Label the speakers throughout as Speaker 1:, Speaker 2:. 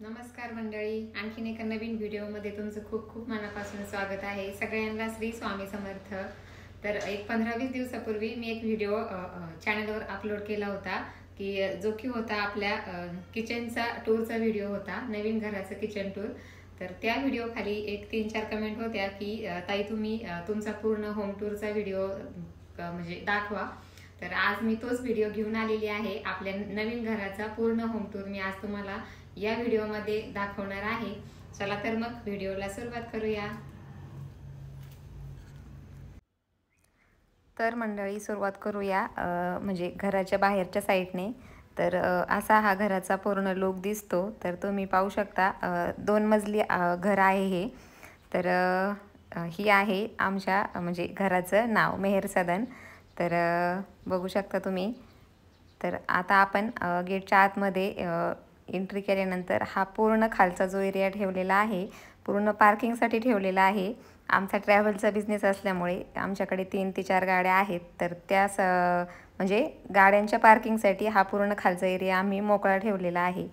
Speaker 1: नमस्कार मंडळी, आणखीन एका नवीन व्हिडिओमध्ये तुमचं खूप खूप मनापासून स्वागत आहे. सगळ्यांना श्री स्वामी समर्थ. तर एक 15-20 दिवसापूर्वी मी एक व्हिडिओ चॅनलवर अपलोड केला होता की जो की होता आपल्या किचनचा टूरचा व्हिडिओ होता, नवीन घराचं किचन टूर. तर त्या व्हिडिओ खाली एक 3-4 कमेंट होत्या की ताई तुम्ही तुमचा पूर्ण होम टूरचा व्हिडिओ म्हणजे दाखवा. तर आज मी तोच व्हिडिओ घेऊन आलेली आहे. आपल्या नवीन घराचा पूर्ण होम टूर मी आज तुम्हाला या व्हिडिओमध्ये दाखवणार आहे. चला तर मग व्हिडिओला सुरुवात करूया. तर मंडळी सुरुवात करूया म्हणजे घराच्या बाहेरच्या साईडने. तर असा हा घराचा पूर्ण लुक दिसतो. तर तुम्ही पाहू शकता 2 मजली घर आहे हे. तर ही आहे आमच्या म्हणजे घराचं नाव मेहर सदन. तर बघू शकता तुम्ही. तर आता आपण गेटच्या आतमध्ये एंट्री केल्यानंतर हा पूर्ण खालचा जो एरिया ठेवलेला आहे पूर्ण पार्किंगसाठी ठेवलेला आहे. आमचा ट्रॅव्हलचा बिझनेस असल्यामुळे आमच्याकडे 3 ते 4 गाड्या आहेत. तर त्या म्हणजे गाड्यांच्या पार्किंगसाठी हा पूर्ण खालचा एरिया आम्ही मोकळा ठेवलेला आहे.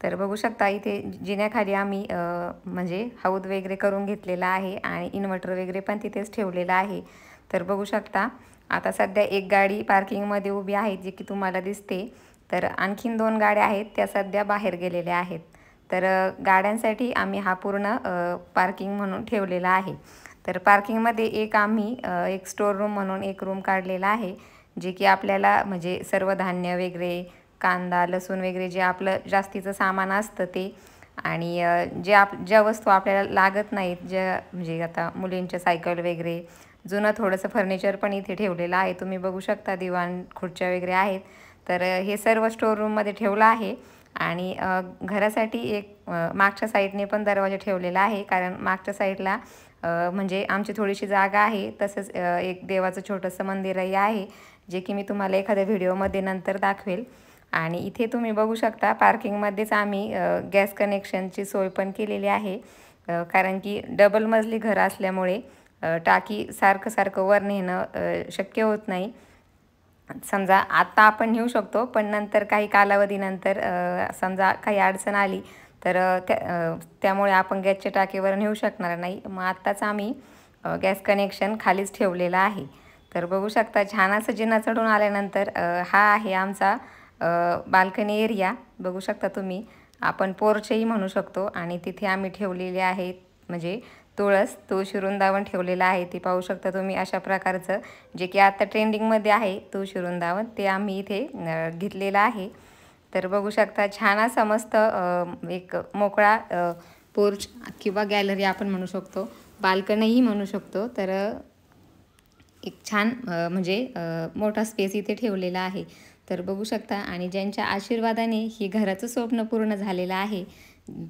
Speaker 1: तर बघू शकता इथे जिन्याखाली आम्ही म्हणजे हौद वगैरे करून घेतलेला आहे आणि इन्व्हर्टर वगैरे पण तिथेच ठेवलेला आहे. तर बघू शकता आता सध्या एक गाडी पार्किंगमध्ये उभी आहे जी की तुम्हाला दिसते. तर आणखीन 2 गाड्या आहेत त्या सध्या बाहेर गेलेल्या आहेत. तर गाड्यांसाठी आम्ही हा पूर्ण पार्किंग म्हणून ठेवलेला आहे. तर पार्किंगमध्ये एक आम्ही एक स्टोर रूम म्हणून एक रूम काढलेला आहे जे की आपल्याला म्हणजे सर्व धान्य वगैरे कांदा लसूण वगैरे जे आपलं जास्तीचं सामान असतं ते आणि ज्या वस्तू आपल्याला लागत नाहीत ज्या म्हणजे आता मुलींच्या सायकल वगैरे जुनं थोडंसं फर्निचर पण इथे ठेवलेलं आहे. तुम्ही बघू शकता दिवाण खुर्च्या वगैरे आहेत. तर हे सर्व स्टोर रूममध्ये ठेवलं आहे आणि घरासाठी एक मागच्या साईडने पण दरवाजा ठेवलेला आहे कारण मागच्या साईडला म्हणजे आमची थोडीशी जागा आहे. तसंच एक देवाचं छोटंसं मंदिरही आहे जे की मी तुम्हाला एखाद्या व्हिडिओमध्ये नंतर दाखवेल. आणि इथे तुम्ही बघू शकता पार्किंगमध्येच आम्ही गॅस कनेक्शनची सोय पण केलेली आहे कारण की डबल मजली घर असल्यामुळे टाकी सारखं वर नेणं शक्य होत नाही. समजा आता आपण नेऊ शकतो पण नंतर काही कालावधीनंतर समजा काही अडचण आली तर त्यामुळे आपण गॅसच्या टाकीवर नेऊ शकणार नाही. मग आत्ताच आम्ही गॅस कनेक्शन खालीच ठेवलेलं आहे. तर बघू शकता छान असं जिना चढून आल्यानंतर हा आहे आमचा बाल्कनी एरिया. बघू शकता तुम्ही. आपण पोर्चही म्हणू शकतो आणि तिथे आम्ही ठेवलेले आहेत म्हणजे तुळशी वृंदावन ठेवलेलं आहे. ते पाहू शकता तुम्ही अशा प्रकारचं जे की आता ट्रेंडिंगमध्ये आहे तुळशी वृंदावन ते आम्ही इथे घेतलेलं आहे. तर बघू शकता छान असा मस्त एक मोकळा पोर्च किंवा गॅलरी आपण म्हणू शकतो, बाल्कनीही म्हणू शकतो. तर एक छान म्हणजे मोठा स्पेस इथे ठेवलेला आहे. तर बघू शकता आणि ज्यांच्या आशीर्वादाने ही घराचं स्वप्न पूर्ण झालेलं आहे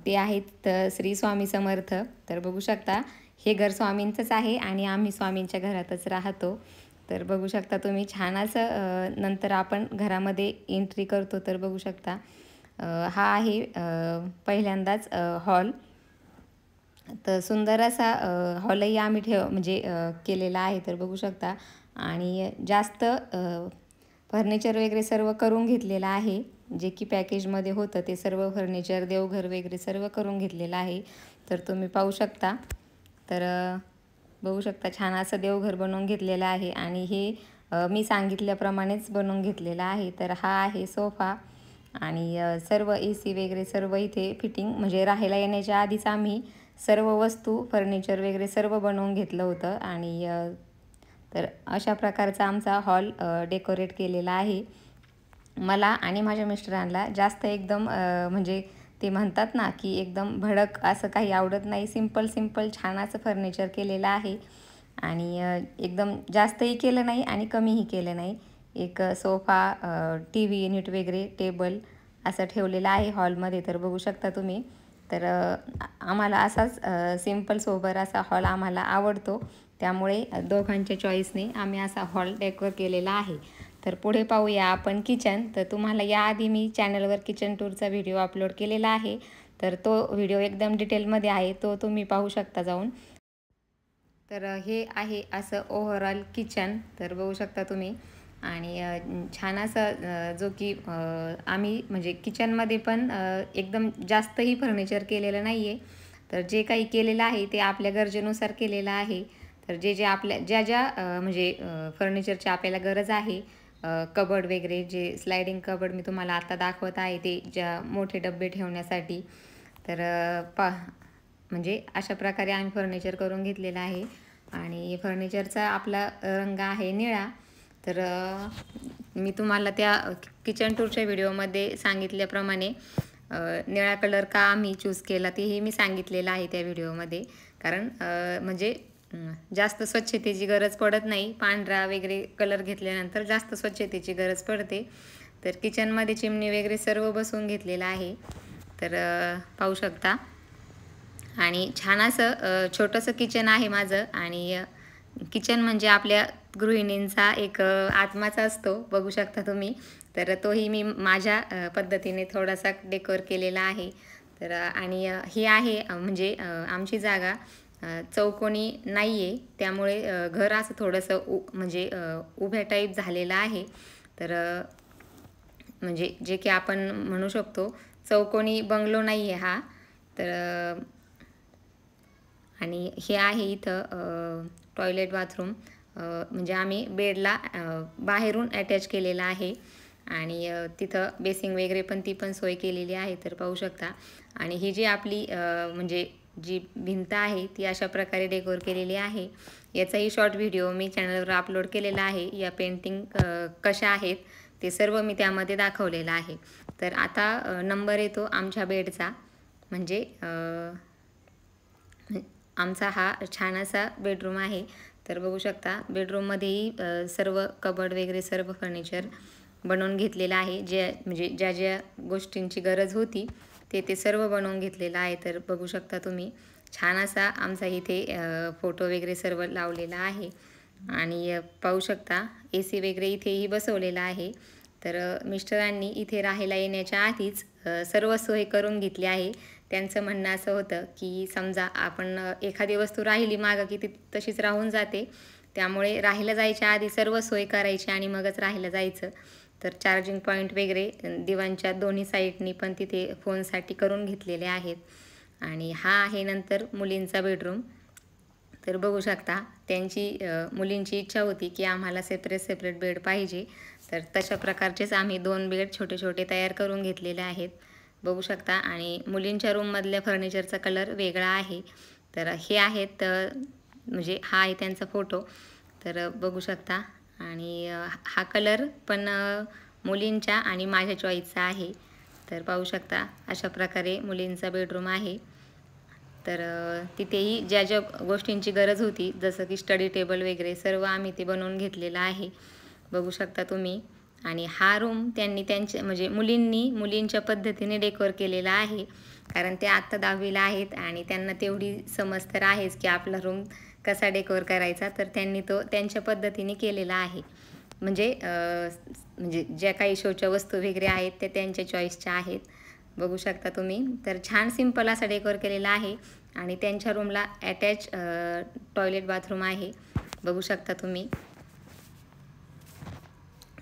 Speaker 1: ते आहेत श्री स्वामी समर्थ. तर बघू शकता हे घर स्वामींचंच आहे आणि आम्ही स्वामींच्या घरातच राहतो. तर बघू शकता तुम्ही छान असं नंतर आपण घरामध्ये एंट्री करतो तर बघू शकता हा आहे पहिल्यांदाच हॉल. तर सुंदर असा हॉलही आम्ही म्हणजे केलेला आहे. तर बघू शकता आणि जास्त फर्निचर वगैरे सर्व करून घेतलेलं आहे जे की पॅकेजमध्ये होतं ते सर्व फर्निचर देवघर वगैरे सर्व करून घेतलेलं आहे. तर तुम्ही पाहू शकता. तर बघू शकता छान असं देवघर बनवून घेतलेलं आहे आणि हे मी सांगितल्याप्रमाणेच बनवून घेतलेलं आहे. तर हा आहे सोफा आणि सर्व AC वगैरे सर्व इथे फिटिंग म्हणजे राहायला येण्याच्या आधीच आम्ही सर्व वस्तू फर्निचर वगैरे सर्व बनवून घेतलं होतं आणि तर अशा प्रकारचा आमचा हॉल डेकोरेट केलेला आहे. मला आणि माझ्या मिस्टरांना जास्त एकदम म्हणजे ते म्हणतात ना की एकदम भडक असं काही आवडत नाही. सिंपल छान असं फर्निचर केलेलं आहे आणि एकदम जास्तही केलं नाही आणि कमीही केलं नाही. एक सोफा TV युनिट वगैरे टेबल असं ठेवलेलं आहे हॉलमध्ये. तर बघू शकता तुम्ही. तर आम्हाला असाच सिंपल सोबर असा हॉल आम्हाला आवडतो त्यामुळे दोघांच्या चॉईसने आम्ही असा हॉल डेकोर केलेला आहे. तर पुढे पाहूया आपण किचन. तर तुम्हाला याआधी मी चॅनलवर किचन टूरचा व्हिडिओ अपलोड केलेला आहे. तर तो व्हिडिओ एकदम डिटेलमध्ये आहे, तो तुम्ही पाहू शकता जाऊन. तर हे आहे असं ओव्हरऑल किचन. तर बघू शकता तुम्ही आणि छान असं जो की आम्ही म्हणजे किचनमध्ये पण एकदम जास्तही फर्निचर केलेलं नाही आहे. तर जे काही केलेलं आहे ते आपल्या गरजेनुसार केलेलं आहे. तर जे आपल्या ज्या म्हणजे फर्निचरची आपल्याला गरज आहे, कबड वगैरे जे स्लायडिंग कबड मी तुम्हाला आता दाखवत आहे ते ज्या मोठे डबे ठेवण्यासाठी, तर म्हणजे अशा प्रकारे आम्ही फर्निचर करून घेतलेलं आहे. आणि फर्निचरचा आपला रंग आहे निळा. तर मी तुम्हाला त्या किचन टूरच्या व्हिडिओमध्ये सांगितल्याप्रमाणे निळा कलर का आम्ही चूज केला तेही मी सांगितलेलं आहे त्या व्हिडिओमध्ये. कारण म्हणजे जास्त स्वच्छतेची गरज पडत नाही. पांढरा वगैरे कलर घेतल्यानंतर जास्त स्वच्छतेची गरज पडते. तर किचनमध्ये चिमणी वगैरे सर्व बसवून घेतलेलं आहे. तर पाहू शकता. आणि छान असं छोटंसं किचन आहे माझं. आणि किचन म्हणजे आपल्या गृहिणींचा एक आत्माचा असतो, बघू शकता तुम्ही. तर तोही मी माझ्या पद्धतीने थोडासा डेकोर केलेला आहे. तर आणि ही आहे म्हणजे आमची जागा चौकोनी नाही आहे, त्यामुळे घर असं थोडंसं म्हणजे उभ्या टाईप झालेलं आहे. तर म्हणजे जे की आपण म्हणू शकतो चौकोनी बंगलो नाही आहे हा. तर आणि हे आहे इथं टॉयलेट बाथरूम. म्हणजे आम्ही बेडला बाहेरून अटॅच केलेलं आहे. आणि तिथं बेसिंग वगैरे पण ती पण सोय केलेली आहे, तर पाहू शकता. आणि ही जी आपली म्हणजे जी भिंत आहे ती अशा प्रकारे डेकोर केलेली आहे. याचाही शॉर्ट व्हिडिओ मी चॅनलवर अपलोड केलेला आहे. या पेंटिंग कशा आहेत ते सर्व मी त्यामध्ये दाखवलेलं आहे. तर आता नंबर येतो आमच्या बेडचा. म्हणजे आमचा हा छान असा बेडरूम आहे. तर बघू शकता बेडरूममध्येही सर्व कबड वगैरे सर्व फर्निचर बनवून घेतलेलं आहे. म्हणजे ज्या ज्या गोष्टींची गरज होती ते सर्व बनवून घेतलेलं आहे. तर बघू शकता तुम्ही छान असा आमचा इथे फोटो वगैरे सर्व लावलेला आहे. आणि पाहू शकता AC वगैरे इथेही बसवलेला आहे. तर मिस्टरांनी इथे राहायला येण्याच्या आधीच सर्व सोय करून घेतली आहे. त्यांचं म्हणणं असं होतं की समजा आपण एखादी वस्तू राहिली मागं की ती तशीच राहून जाते, त्यामुळे राहायला जायच्या आधी सर्व सोय करायची आणि मगच राहायला जायचं. तर चार्जिंग पॉईंट वगैरे दिवाणच्या दोन्ही साईडनी पण तिथे फोनसाठी करून घेतलेले आहेत. आणि हा आहे नंतर मुलींचा बेडरूम. तर बघू शकता त्यांची मुलींची इच्छा होती की आम्हाला सेपरेट बेड पाहिजे. तर तशा प्रकारचेच आम्ही 2 बेड छोटे छोटे तयार करून घेतलेले आहेत, बघू शकता. आणि मुलींच्या रूममधल्या फर्निचरचा कलर वेगळा आहे. तर हे आहेत म्हणजे हा आहे त्यांचा फोटो. तर बघू शकता. आणि हा कलर पण मुलींच्या आणि माझ्या चॉईसचा आहे. तर पाहू शकता अशा प्रकारे मुलींचा बेडरूम आहे. तर तिथेही ज्या ज्या गोष्टींची गरज होती जसं की स्टडी टेबल वगैरे सर्व आम्ही ते बनवून घेतलेलं आहे, बघू शकता तुम्ही. आणि हा रूम त्यांनी म्हणजे मुलींच्या पद्धतीने डेकोर केलेला आहे. कारण ते आत्ता 10वीला आहेत आणि त्यांना तेवढी समज तर आहेच की आपला रूम कसा डेकोर करायचा. तर त्यांनी तो त्यांच्या पद्धतीने केलेला आहे. म्हणजे ज्या काही शोच्या वस्तू वगैरे आहेत त्या त्यांच्या चॉईसच्या आहेत, बघू शकता तुम्ही. तर छान सिंपल असा डेकोर केलेला आहे. आणि त्यांच्या रूमला अटॅच टॉयलेट बाथरूम आहे, बघू शकता तुम्ही.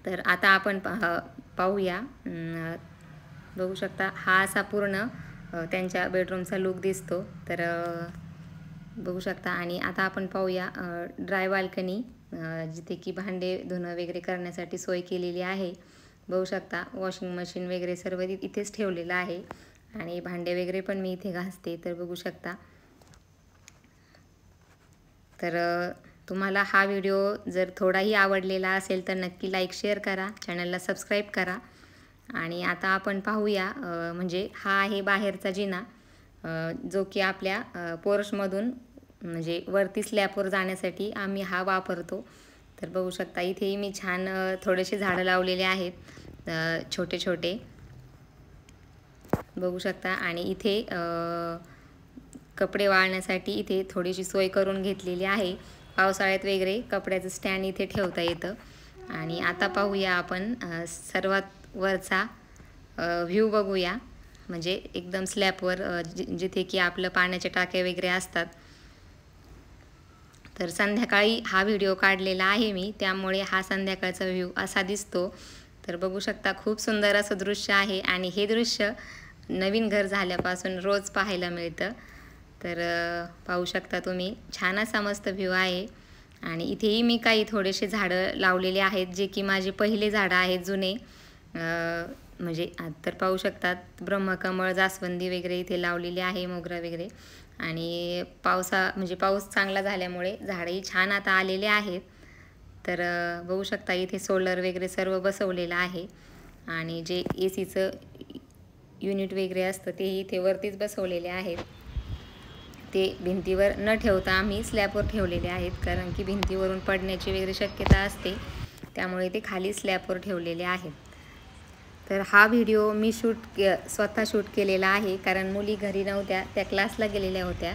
Speaker 1: तर आता आपण पाहूया. बघू शकता हा असा पूर्ण त्यांच्या बेडरूमचा लुक दिसतो. तर बघू शकता. आणि आता आपण पाहूया ड्राय बाल्कनी, जिथे की भांडे धुणं वगैरे करण्यासाठी सोय केलेली आहे, बघू शकता. वॉशिंग मशीन वगैरे सर्व इथेच ठेवलेलं आहे. आणि भांडे वगैरे पण मी इथे घासते, तर बघू शकता. तर तुम्हाला हा व्हिडिओ जर थोडाही आवडलेला असेल तर नक्की लाईक शेअर करा, चॅनलला सबस्क्राईब करा. आणि आता आपण पाहूया म्हणजे हा आहे बाहेरचा जिना, जो की आपल्या पोर्चमधून म्हणजे वरती स्लॅपवर जाण्यासाठी आम्ही हा वापरतो. तर बघू शकता इथेही मी छान थोडेसे झाडं लावलेले आहेत छोटे छोटे, बघू शकता. आणि इथे कपडे वाळण्यासाठी इथे थोडीशी सोय करून घेतलेली आहे. पावसाळ्यात वगैरे कपड्याचं स्टँड इथे ठेवता येतं. आणि आता पाहूया आपण सर्वात वरचा व्ह्यू बघूया. म्हणजे एकदम स्लॅपवर जिथे की आपलं पाण्याच्या टाक्या वगैरे असतात. तर संध्याकाळी हा व्हिडिओ काढलेला आहे मी, त्यामुळे हा संध्याकाळचा व्ह्यू असा दिसतो. तर बघू शकता खूप सुंदर असं दृश्य आहे आणि हे दृश्य नवीन घर झाल्यापासून रोज पाहायला मिळतं. तर पाहू शकता तुम्ही, छान असा मस्त व्ह्यू आहे. आणि इथेही मी काही थोडेसे झाडं लावलेले आहेत, जे की माझे पहिले झाडं आहेत जुने. म्हणजे तर पाहू शकतात ब्रह्मकमळ, जास्वंदी वगैरे इथे लावलेली आहे, मोगरा वगैरे. आणि म्हणजे पाऊस चांगला झाल्यामुळे झाडंही छान आता आलेले आहेत. तर बघू शकता इथे सोलर वगैरे सर्व बसवलेलं आहे. आणि जे ACचं युनिट वगैरे असतं तेही इथे वरतीच बसवलेले आहेत. ते भिंतीवर न ठेवता आम्ही स्लॅबवर ठेवलेले आहेत, कारण की भिंतीवरून पडण्याची वगैरे शक्यता असते, त्यामुळे ते खाली स्लॅबवर ठेवलेले आहेत. तर हा व्हिडिओ मी स्वतः शूट केलेला आहे, कारण मुली घरी नव्हत्या, त्या क्लासला गेलेल्या होत्या.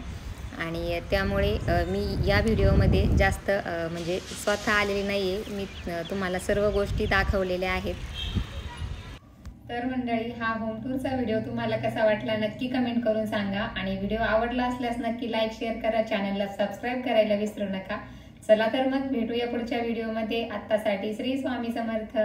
Speaker 1: आणि त्यामुळे मी या व्हिडिओमध्ये जास्त म्हणजे स्वतः आलेली नाही आहे. मी तुम्हाला सर्व गोष्टी दाखवलेल्या आहेत. तर मंडळी, हा होम टूरचा व्हिडिओ तुम्हाला कसा वाटला नक्की कमेंट करून सांगा. आणि व्हिडिओ आवडला असल्यास नक्की लाईक, शेअर करा, चॅनलला सबस्क्राईब करायला विसरू नका. चला तर मग भेटूया पुढच्या व्हिडिओमध्ये. आत्तासाठी श्री स्वामी समर्थ.